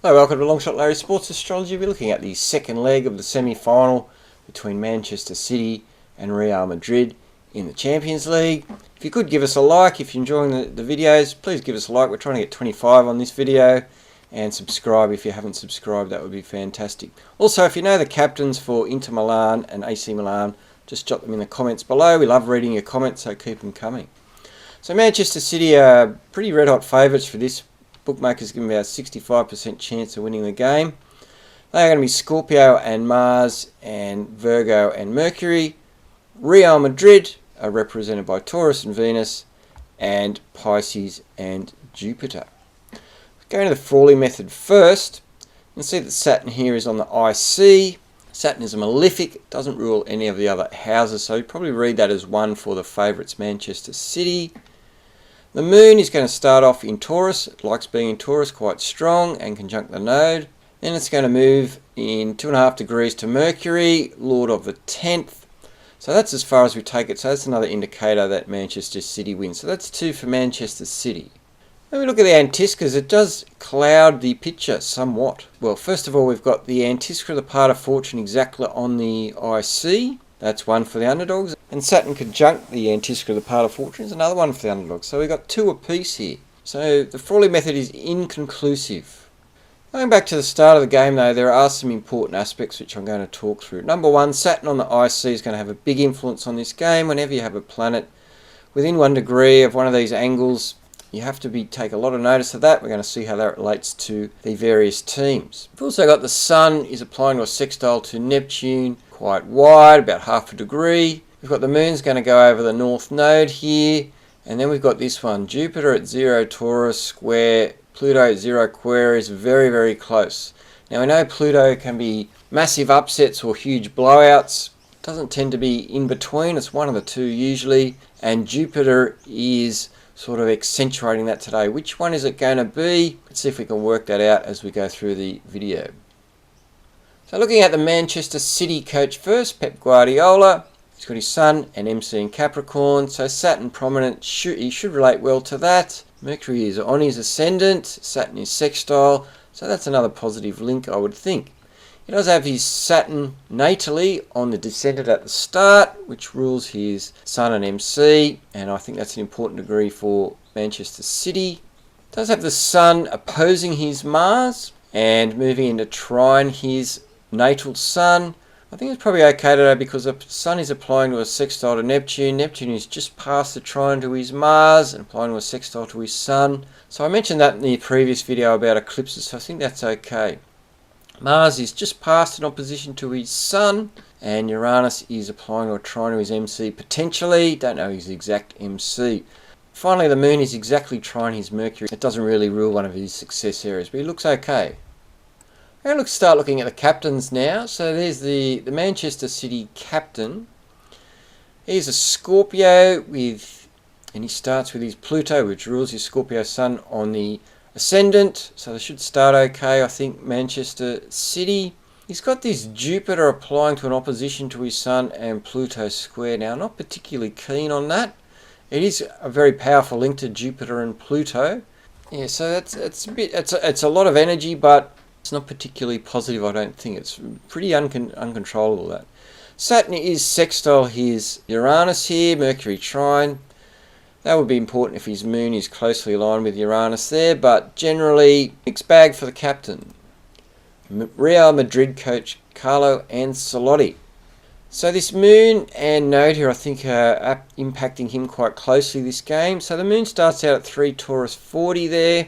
Hello, welcome to Longshot Larry Sports Astrology. We're looking at the second leg of the semi-final between Manchester City and Real Madrid in the Champions League. If you could give us a like, if you're enjoying the videos, please give us a like. We're trying to get 25 on this video, and subscribe if you haven't subscribed, that would be fantastic. Also, if you know the captains for Inter Milan and AC Milan, just jot them in the comments below. We love reading your comments, so keep them coming. So Manchester City are pretty red hot favourites for this. Bookmakers give them about a 65% chance of winning the game. They are going to be Scorpio and Mars and Virgo and Mercury. Real Madrid are represented by Taurus and Venus, and Pisces and Jupiter. Going to the Frawley method first, you can see that Saturn here is on the IC. Saturn is a malefic, it doesn't rule any of the other houses, so you probably read that as one for the favourites Manchester City. The moon is going to start off in Taurus. It likes being in Taurus, quite strong, and conjunct the node. Then it's going to move in 2.5 degrees to Mercury, Lord of the 10th. So that's as far as we take it. So that's another indicator that Manchester City wins. So that's 2 for Manchester City. When we look at the Antiscas, it does cloud the picture somewhat. Well, first of all, we've got the Antisca, the part of fortune, exactly on the IC. That's one for the underdogs. And Saturn conjunct the Antisca, the part of fortune, is another one for the underdogs. So we've got 2 apiece here. So the Frawley method is inconclusive. Going back to the start of the game though, there are some important aspects which I'm going to talk through. Number one, Saturn on the IC is going to have a big influence on this game. Whenever you have a planet within 1 degree of one of these angles, you have to take a lot of notice of that. We're going to see how that relates to the various teams. We've also got the Sun is applying to a sextile to Neptune, quite wide, about 0.5 degree. We've got the Moon's going to go over the North Node here, and then we've got this one, Jupiter at 0 Taurus square, Pluto at 0 Aquarius, very, very close. Now we know Pluto can be massive upsets or huge blowouts. It doesn't tend to be in between, it's one of the two usually, and Jupiter is sort of accentuating that today. Which one is it going to be? Let's see if we can work that out as we go through the video. So looking at the Manchester City coach first, Pep Guardiola. He's got his Sun and MC in Capricorn, so Saturn prominent, he should relate well to that. Mercury is on his ascendant, Saturn is sextile, so that's another positive link, I would think. He does have his Saturn natally on the descendant at the start, which rules his Sun and MC, and I think that's an important degree for Manchester City. Does have the Sun opposing his Mars and moving into trine his natal Sun. I think it's probably okay today because the Sun is applying to a sextile to Neptune. Neptune is just past the trine to his Mars and applying to a sextile to his Sun. So I mentioned that in the previous video about eclipses, so I think that's okay. Mars is just past in opposition to his Sun, and Uranus is applying to a trine to his MC potentially. Don't know his exact MC. Finally, the Moon is exactly trine his Mercury. It doesn't really rule one of his success areas, but he looks okay. I'm going to start looking at the captains now. So there's the Manchester City captain. He's a Scorpio and he starts with his Pluto, which rules his Scorpio Sun on the ascendant. So they should start okay, I think, Manchester City. He's got this Jupiter applying to an opposition to his Sun and Pluto square. Now, I'm not particularly keen on that. It is a very powerful link to Jupiter and Pluto. Yeah, so it's a lot of energy, but it's not particularly positive, I don't think. It's pretty uncontrollable, that. Saturn is sextile his Uranus here, Mercury trine. That would be important if his Moon is closely aligned with Uranus there, but generally, mixed bag for the captain. Real Madrid coach Carlo Ancelotti. So this Moon and Node here, I think, are impacting him quite closely this game. So the Moon starts out at 3 Taurus 40 there.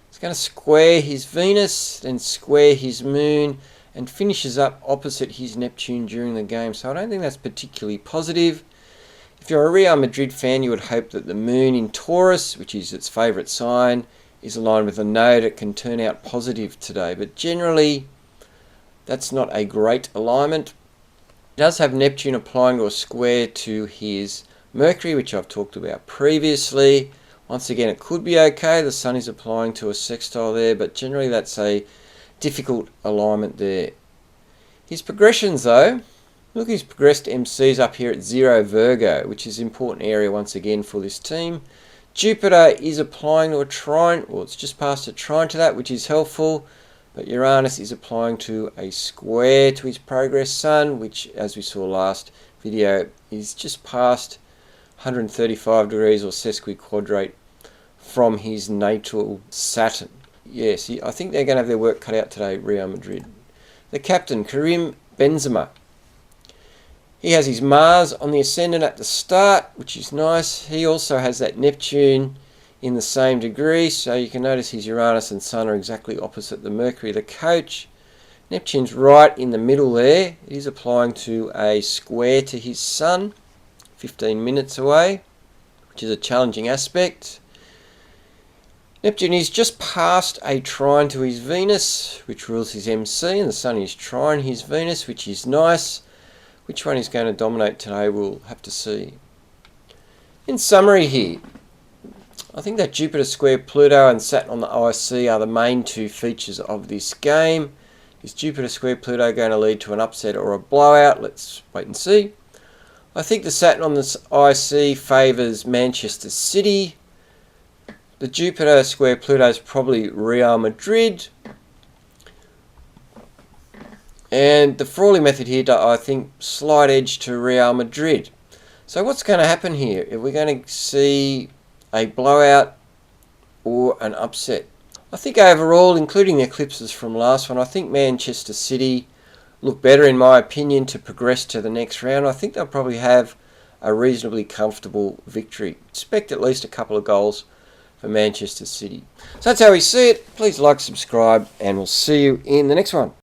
It's going to square his Venus, then square his Moon, and finishes up opposite his Neptune during the game. So I don't think that's particularly positive. If you're a Real Madrid fan, you would hope that the Moon in Taurus, which is its favourite sign, is aligned with a node. It can turn out positive today, but generally that's not a great alignment. It does have Neptune applying to a square to his Mercury, which I've talked about previously. Once again, it could be okay. The Sun is applying to a sextile there, but generally that's a difficult alignment there. His progressions though, look, his progressed MCs up here at 0 Virgo, which is an important area once again for this team. Jupiter is applying to a trine, or it's just past a trine to that, which is helpful. But Uranus is applying to a square to his progress sun, which, as we saw last video, is just past 135 degrees or sesquiquadrate from his natal Saturn. Yes, I think they're going to have their work cut out today, Real Madrid. The captain, Karim Benzema. He has his Mars on the ascendant at the start, which is nice. He also has that Neptune in the same degree, so you can notice his Uranus and Sun are exactly opposite the Mercury, the coach. Neptune's right in the middle there. It is applying to a square to his Sun, 15 minutes away, which is a challenging aspect. Neptune is just past a trine to his Venus, which rules his MC, and the Sun is trine his Venus, which is nice. Which one is going to dominate today, we'll have to see. In summary here, I think that Jupiter square Pluto and Saturn on the IC are the main two features of this game. Is Jupiter square Pluto going to lead to an upset or a blowout? Let's wait and see. I think the Saturn on this IC favours Manchester City. The Jupiter square Pluto is probably Real Madrid. And the Frawley method here, I think, slight edge to Real Madrid. So what's going to happen here? Are we going to see a blowout or an upset? I think overall, including the eclipses from last one, I think Manchester City look better, in my opinion, to progress to the next round. I think they'll probably have a reasonably comfortable victory. Expect at least a couple of goals for Manchester City. So that's how we see it. Please like, subscribe, and we'll see you in the next one.